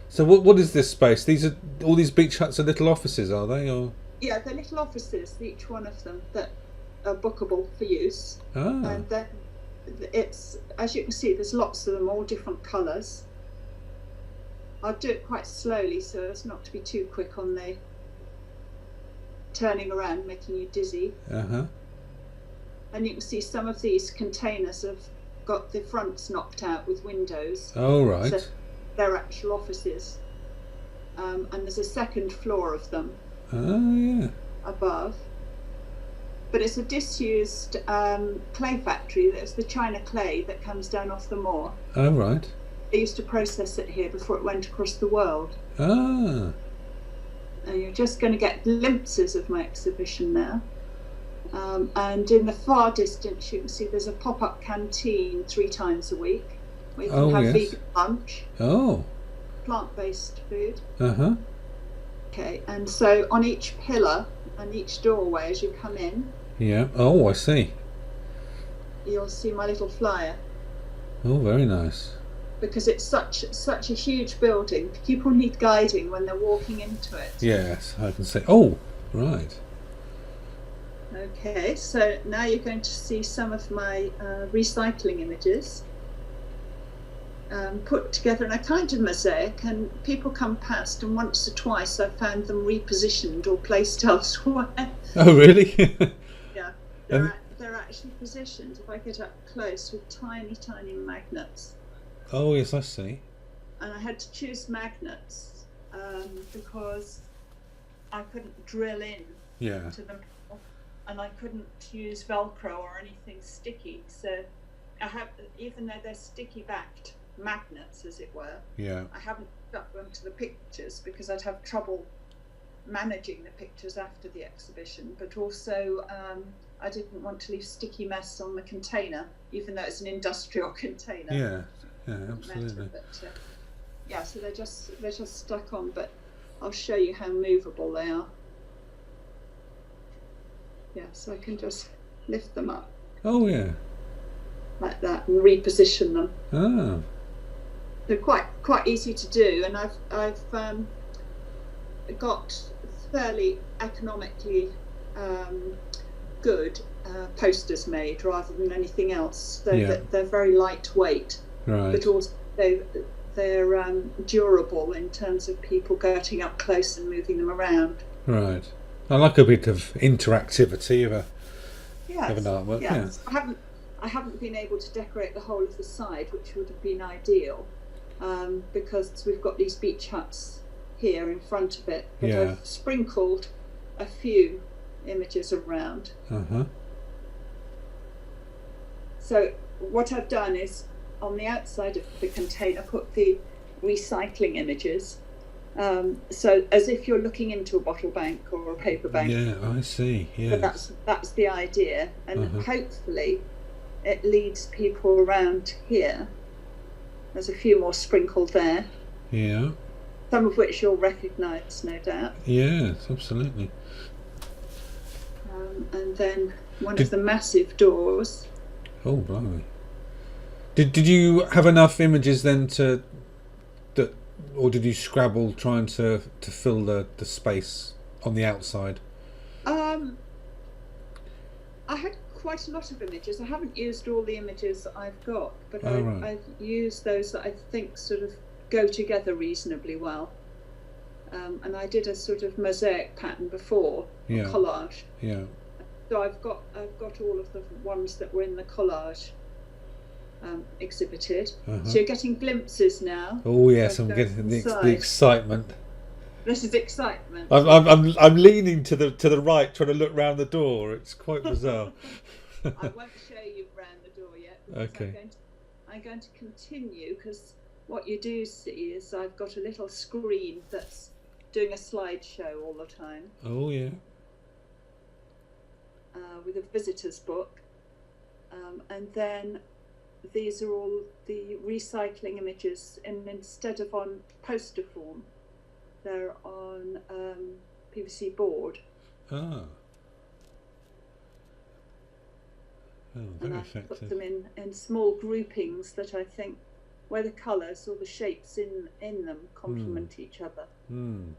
So what is this space? These are all these beach huts are little offices, are they? Or Yeah, they're little offices, each one of them, that are bookable for use. ah, And then it's, as you can see, there's lots of them, all different colours. I'll do it quite slowly so as not to be too quick on the turning around, making you dizzy. uh-huh. And you can see some of these containers have got the fronts knocked out with windows. Oh So right. they're actual offices. And there's a second floor of them Oh yeah. above. But it's a disused clay factory. There's the China clay that comes down off the moor. Oh right. They used to process it here before it went across the world. Ah. And you're just going to get glimpses of my exhibition now. And in the far distance, you can see there's a pop-up canteen 3 times a week where you can Oh have yes. vegan lunch, Oh. plant-based food. Uh-huh. Okay, and so on each pillar and each doorway as you come in, Yeah. Oh, I see. you'll see my little flyer. Oh, very nice. Because it's such a huge building, people need guiding when they're walking into it. Yes, I can see. Oh, right. Okay, so now you're going to see some of my recycling images put together in a kind of mosaic, and people come past, and once or twice I've found them repositioned or placed elsewhere. Oh, really? Yeah, And they're actually positioned, if I get up close, with tiny, tiny magnets. oh, yes, I see. And I had to choose magnets because I couldn't drill in Yeah. to them, and I couldn't use Velcro or anything sticky. So I have, even though they're sticky backed magnets, as it were, Yeah. I haven't stuck them to the pictures because I'd have trouble managing the pictures after the exhibition. But also, I didn't want to leave sticky mess on the container, even though it's an industrial container. Yeah. Yeah, It doesn't matter, absolutely. but yeah, so they're just stuck on. But I'll show you how movable they are. Yeah, so I can just lift them up Oh, yeah. like that and reposition them. Ah. They're quite easy to do, and I've got fairly economically good posters made rather than anything else. Yeah. They're very lightweight, Right. but also they're durable in terms of people getting up close and moving them around. Right. I like a bit of interactivity of an Yes, artwork. Yeah. yes. I haven't been able to decorate the whole of the side, which would have been ideal, because we've got these beach huts here in front of it. But Yeah. I've sprinkled a few images around. Uh-huh. So what I've done is on the outside of the container put the recycling images. So as if you're looking into a bottle bank or a paper bank. Yeah, I see. But Yes. that's the idea, and Uh-huh. hopefully it leads people around here. There's a few more sprinkled there, Yeah. some of which you'll recognise, no doubt. Yes, absolutely. And then one Did of the massive doors. oh, blimey. Did you have enough images then to that, or did you scrabble trying to fill the space on the outside? Um, I had quite a lot of images. I haven't used all the images that I've got, but Oh, right. I've used those that I think sort of go together reasonably well. And I did a sort of mosaic pattern before, a Yeah. collage. Yeah. So I've got all of the ones that were in the collage exhibited. Uh-huh. So you're getting glimpses now. Oh yes, of I'm going getting the inside. excitement. This is excitement. I'm leaning to the right, trying to look round the door. It's quite bizarre. I won't show you round the door yet because Okay. I'm going to continue, because what you do see is I've got a little screen that's doing a slideshow all the time Oh yeah. with a visitor's book, and then these are all the recycling images, and instead of on poster form, they're on PVC board, Ah. Oh, and very I've put effective. them in small groupings that I think where the colours or the shapes in them complement each other. Mm.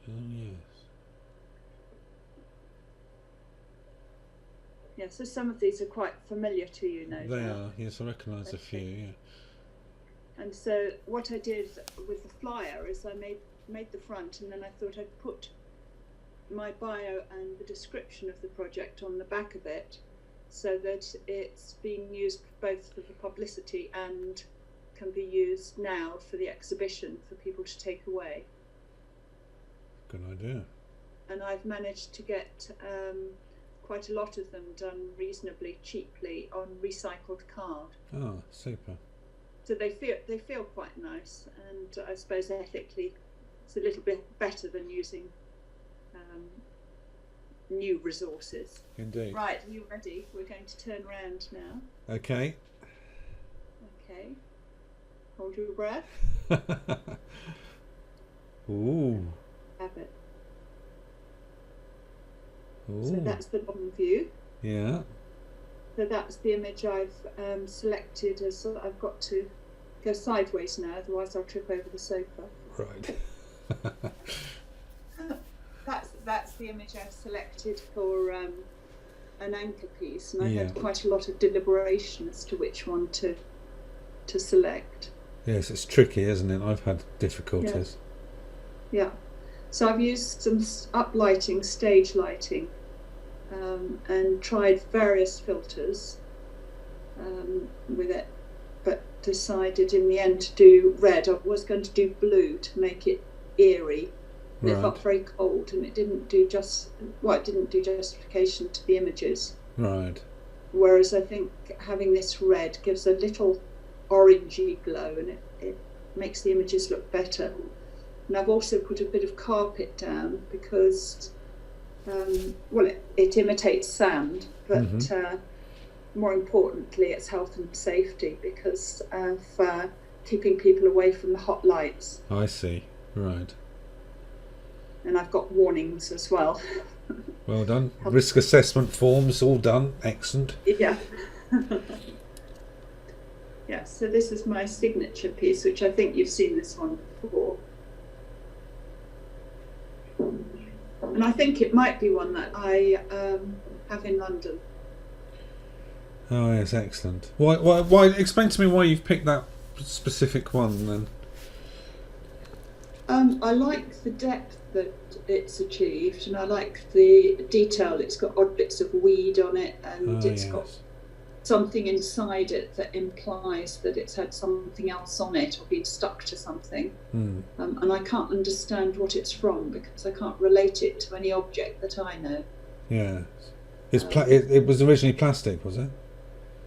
Oh, yes. Yeah, so some of these are quite familiar to you, no They doubt. are, yes, I recognise a few, yeah. And so what I did with the flyer is I made the front, and then I thought I'd put my bio and the description of the project on the back of it, so that it's being used both for the publicity and can be used now for the exhibition for people to take away. Good idea. And I've managed to get quite a lot of them done reasonably cheaply on recycled card. Oh, super. So they feel quite nice, and I suppose ethically it's a little bit better than using new resources. Indeed. Right, are you ready? We're going to turn around now. Okay. Okay. Hold your breath. Ooh. Have it. Ooh. So that's the long view. Yeah. So that's the image I've selected as I've got to go sideways now, otherwise I'll trip over the sofa. Right. That's the image I've selected for an anchor piece, and I Yeah. had quite a lot of deliberation as to which one to select. Yes, it's tricky, isn't it? I've had difficulties. Yeah. So I've used some uplighting, stage lighting, and tried various filters with it, but decided in the end to do red. I was going to do blue to make it eerie. It felt very cold, and it didn't do justification to the images. Right. Whereas I think having this red gives a little orangey glow, and it makes the images look better. And I've also put a bit of carpet down because, it imitates sand, but more importantly, it's health and safety because of keeping people away from the hot lights. I see. Right. And I've got warnings as well. Well done. Risk assessment forms all done. Excellent. Yeah. Yeah, so this is my signature piece, which I think you've seen this one before. And I think it might be one that I have in London. Oh, yes, excellent. Why? Explain to me why you've picked that specific one then. I like the depth that it's achieved, and I like the detail. It's got odd bits of weed on it, and it's got something inside it that implies that it's had something else on it or been stuck to something. And I can't understand what it's from because I can't relate it to any object that I know. Yeah. It was originally plastic, was it?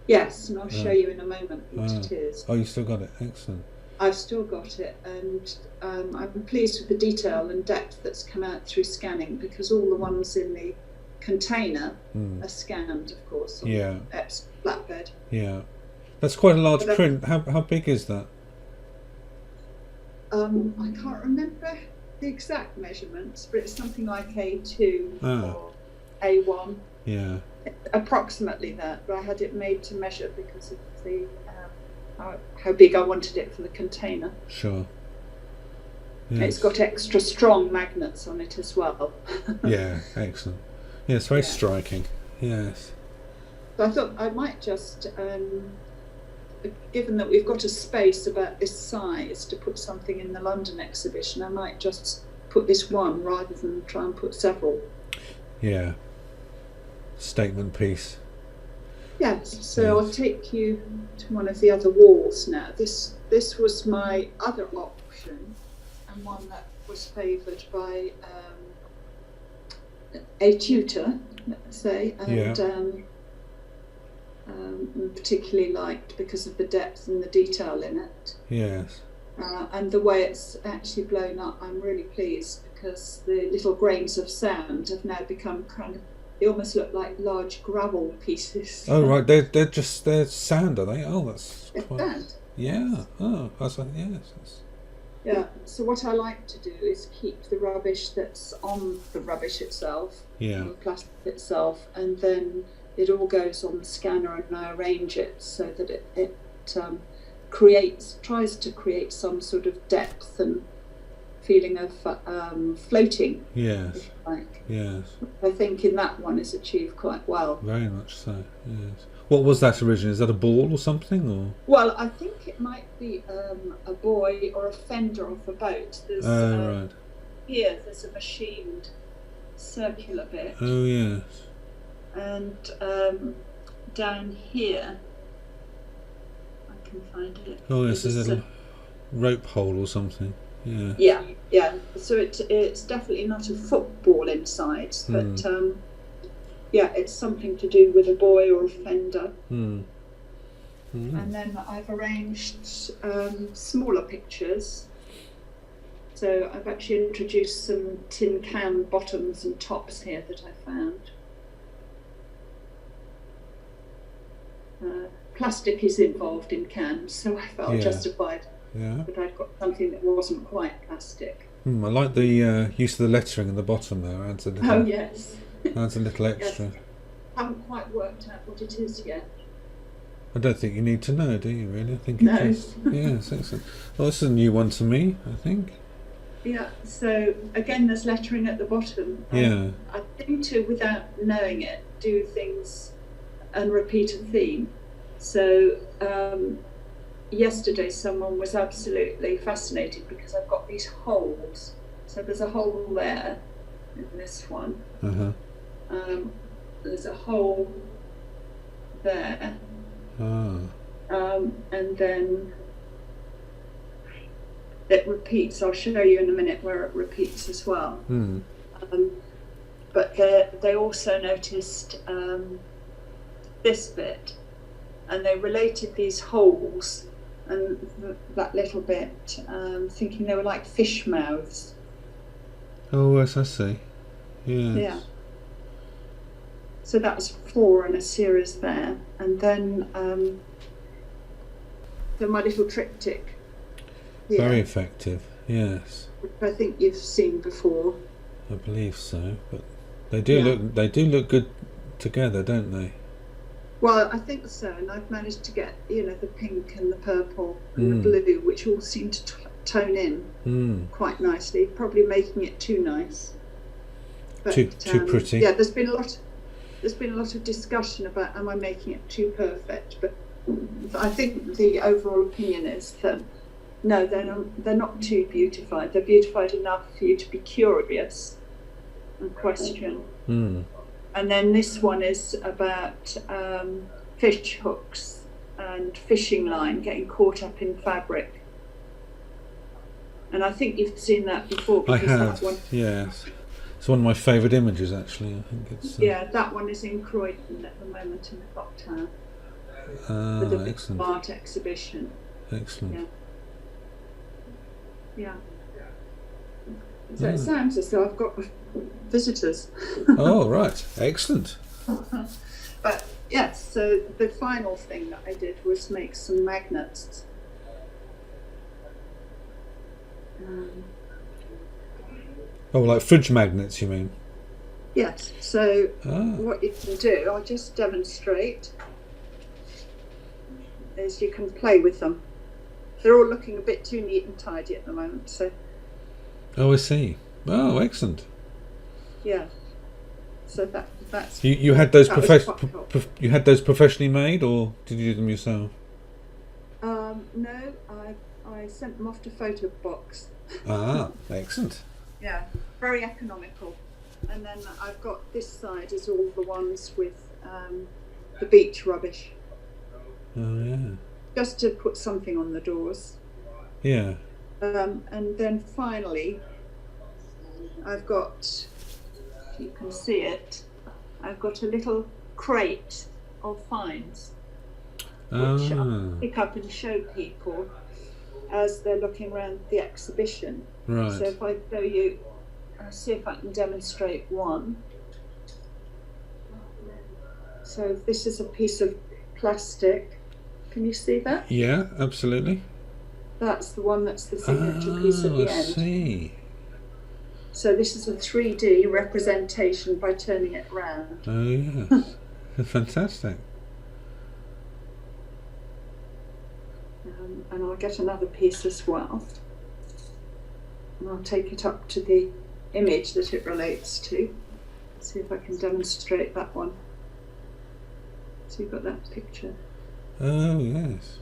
Yes, and I'll show you in a moment what it is. Oh, you still got it? Excellent. I've still got it, and I'm pleased with the detail and depth that's come out through scanning, because all the ones in the container are scanned, of course, on Epps flatbed. Yeah. That's quite a large print. How big is that? I can't remember the exact measurements, but it's something like A2 or A1. Yeah. Approximately that, but I had it made to measure because of the how big I wanted it for the container. Sure. Yes. It's got extra strong magnets on it as well. Yeah, excellent. Yeah, it's very striking. Yes. So I thought I might just, given that we've got a space about this size to put something in the London exhibition, I might just put this one rather than try and put several. Yeah. Statement piece. Yes, so I'll take you to one of the other walls now. This was my other option, and one that was favoured by a tutor, let's say, and particularly liked because of the depth and the detail in it. Yes. And the way it's actually blown up, I'm really pleased because the little grains of sand have now become kind of, they almost look like large gravel pieces. Oh right, they're sand, are they? Oh, that's quite... sand. Yeah. Oh, that's like, yes. Yeah. So what I like to do is keep the rubbish that's on the rubbish itself, on the plastic itself, and then it all goes on the scanner, and I arrange it so that it tries to create some sort of depth and feeling of floating. Yes. If you like. Yes. I think in that one is achieved quite well. Very much so. Yes. What was that originally? Is that a ball or something, or? Well, I think it might be a buoy or a fender off a boat. There's Right. here. There's a machined circular bit, Oh yes. and down here, I can find it. Oh yes, there's a There's little rope hole or something. Yeah. Yeah. So it's definitely not a football inside, but yeah, it's something to do with a buoy or a fender. And then I've arranged smaller pictures. So I've actually introduced some tin can bottoms and tops here that I found. Plastic is involved in cans, so I felt justified that I'd got something that wasn't quite plastic. I like the use of the lettering at the bottom there. Adds a little, Oh yes. adds a little extra. Yes. I haven't quite worked out what it is yet. I don't think you need to know, do you? Really? I think No. it is. Yes, excellent. Well, this is a new one to me, I think. Yeah. So again, there's lettering at the bottom. Yeah. I tend to, without knowing it, do things and repeat a theme. So yesterday someone was absolutely fascinated because I've got these holes. So there's a hole there in this one. There's a hole there. And then it repeats. I'll show you in a minute where it repeats as well. But they also noticed this bit, and they related these holes and that little bit, thinking they were like fish mouths. Oh yes, I see. Yes. Yeah. So that was 4 in a series there, and then my little triptych. Here, Very effective. Yes. which I think you've seen before. I believe so, but they do look good together, don't they? Well, I think so, and I've managed to get the pink and the purple and the blue, which all seem to tone in quite nicely. Probably making it too nice. But, too pretty. Yeah, there's been a lot of discussion about am I making it too perfect, but I think the overall opinion is that no, they're not too beautified. They're beautified enough for you to be curious and question. And then this one is about fish hooks and fishing line getting caught up in fabric. And I think you've seen that before. I Because have. That one, Yes. It's one of my favourite images, actually. I think it's. yeah, that one is in Croydon at the moment in the clock tower with a big Excellent. art exhibition. Excellent. Yeah. So it sounds as though I've got visitors. Oh right, excellent. But yes, so the final thing that I did was make some magnets. Oh, like fridge magnets, you mean? Yes, so what you can do, I'll just demonstrate, is you can play with them. They're all looking a bit too neat and tidy at the moment, so Oh, I see. Oh, excellent. yeah. So that's You had those that was quite cool. you had those professionally made, or did you do them yourself? No, I sent them off to Photo Box. Excellent. Yeah, very economical. And then I've got this side is all the ones with the beach rubbish. Oh yeah. Just to put something on the doors. Yeah. And then finally, I've got, if you can see it, I've got a little crate of finds, which I'll pick up and show people as they're looking around the exhibition. Right. So if I show you, I'll see if I can demonstrate one. So this is a piece of plastic. Can you see that? Yeah, absolutely. That's the one that's the signature piece at the I end. see. So this is a 3D representation by turning it round. Oh yes. Fantastic. And I'll get another piece as well, and I'll take it up to the image that it relates to. See if I can demonstrate that one. So you've got that picture. Oh yes.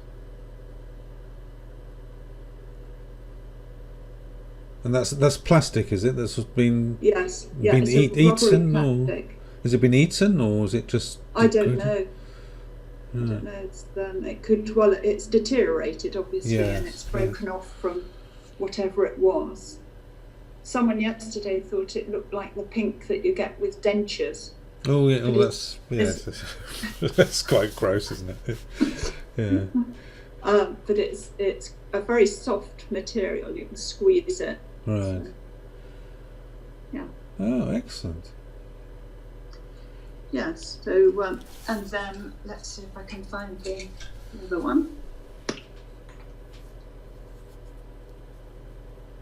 And that's plastic, is it? That's been Yes. Yeah. been It's eaten, or plastic. has it been eaten, or is it just? I don't know. I Hmm. don't know. It could. Well, it's deteriorated, obviously, and Yes, it's broken off from whatever it was. Someone yesterday thought it looked like the pink that you get with dentures. Oh yeah. But Oh, that's that's quite gross, isn't it? Yeah. But it's a very soft material. You can squeeze it. Right. So, yeah. Oh, excellent. Yes. So and then let's see if I can find the other one.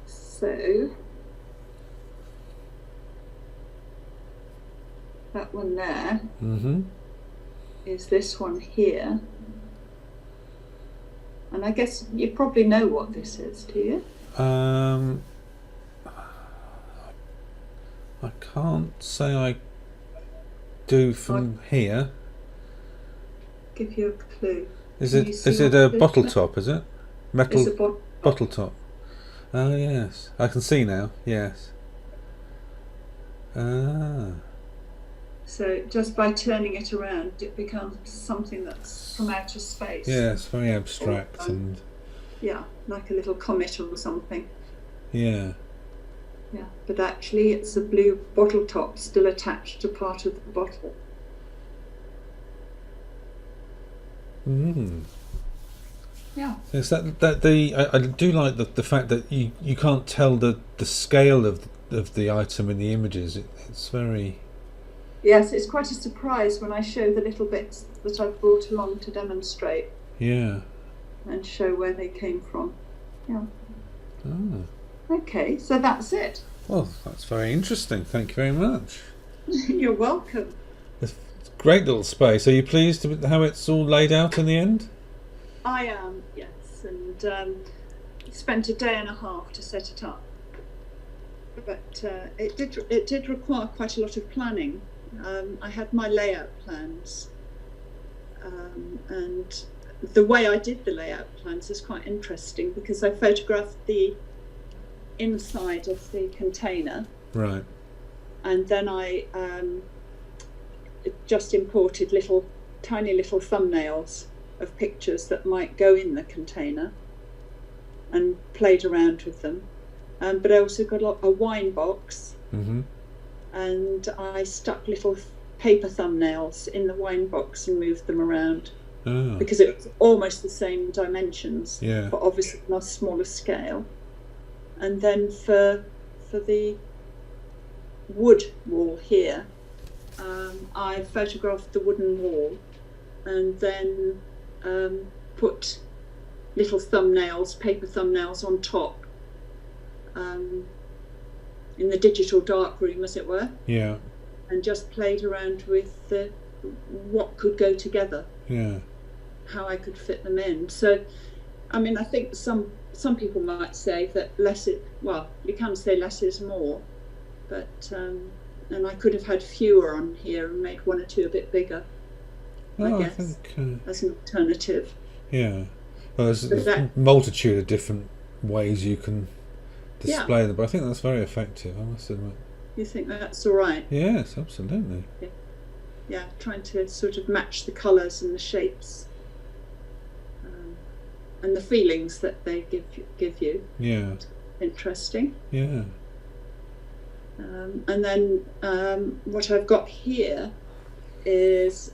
So that one there Mm-hmm. is this one here. And I guess you probably know what this is, do you? I can't say I do from here. Give you a clue. Is Can it you see is it what a it is? bottle top? Is it metal It's a bottle top? Oh yes, I can see now. Yes. Ah. So just by turning it around, it becomes something that's from outer space. Yes, very abstract Or, and yeah, like a little comet or something. yeah. Yeah, but actually it's a blue bottle top still attached to part of the bottle. Mm. Yeah. Yes, that the I do like the fact that you can't tell the scale of the item in the images. It's very Yes, it's quite a surprise when I show the little bits that I've brought along to demonstrate yeah. and show where they came from. Yeah. Ah. Okay, so that's it. Well, that's very interesting. Thank you very much. You're welcome. It's a great little space. Are you pleased with how it's all laid out in the end? I am, yes, and spent a day and a half to set it up. But it did require quite a lot of planning. I had my layout plans, and the way I did the layout plans is quite interesting because I photographed the inside of the container, Right. and then I just imported tiny little thumbnails of pictures that might go in the container and played around with them. But I also got a wine box, Mm-hmm. and I stuck little paper thumbnails in the wine box and moved them around Oh. because it was almost the same dimensions, Yeah. but obviously on a smaller scale. And then for the wood wall here, I photographed the wooden wall and then put little thumbnails, paper thumbnails on top, in the digital darkroom, as it were, Yeah. and just played around with what could go together, Yeah. how I could fit them in. So, I mean, I think some people might say that you can say less is more, but and I could have had fewer on here and made one or two a bit bigger, Oh, I guess, think as an alternative. yeah. Well, there's But a multitude of different ways you can display Yeah. them, but I think that's very effective, I must admit. You think that's all right? Yes, absolutely. Yeah, trying to sort of match the colours and the shapes, and the feelings that they give you. Yeah. Interesting. Yeah. And then what I've got here is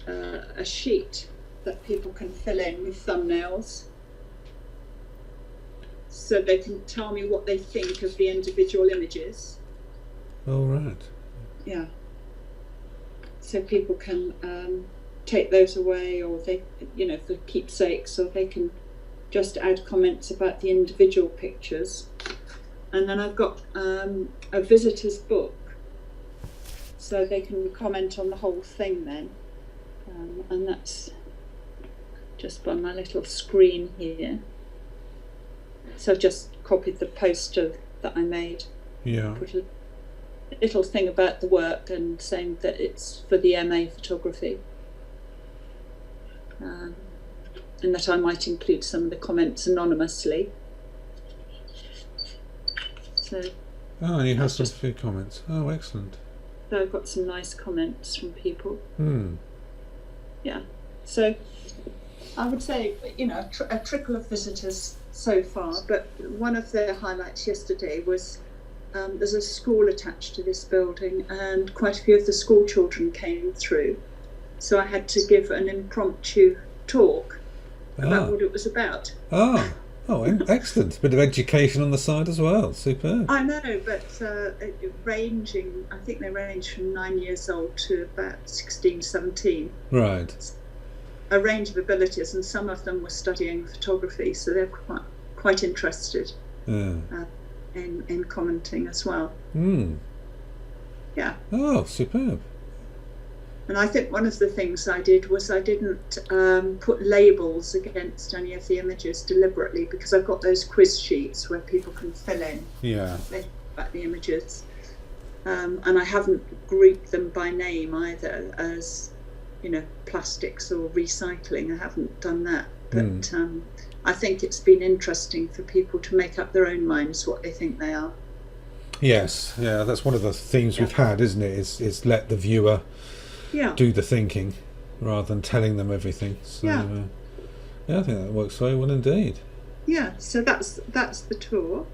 a sheet that people can fill in with thumbnails, so they can tell me what they think of the individual images. All right. Yeah. So people can take those away, or they, for keepsakes, or they can just add comments about the individual pictures. And then I've got a visitor's book, so they can comment on the whole thing then. And that's just by my little screen here. So I've just copied the poster that I made. Yeah. Put a little thing about the work and saying that it's for the MA photography. And that I might include some of the comments anonymously. So. Oh, and you have some few comments. Oh, excellent. So I've got some nice comments from people. Yeah. So I would say, you know, a trickle of visitors so far, but one of the highlights yesterday was there's a school attached to this building, and quite a few of the school children came through. So I had to give an impromptu talk about what it was about. Oh, excellent. Bit of education on the side as well. Superb. I know, but ranging, I think they range from 9 years old to about 16, 17. Right. A range of abilities, and some of them were studying photography, so they're quite interested in commenting as well. Yeah. Oh, superb. And I think one of the things I did was I didn't put labels against any of the images deliberately, because I've got those quiz sheets where people can fill in about the images. And I haven't grouped them by name either, as, you know, plastics or recycling. I haven't done that. But I think it's been interesting for people to make up their own minds what they think they are. Yes, yeah, that's one of the themes we've had, isn't it? Is let the viewer do the thinking rather than telling them everything. So I think that works very well indeed. Yeah, so that's the tour.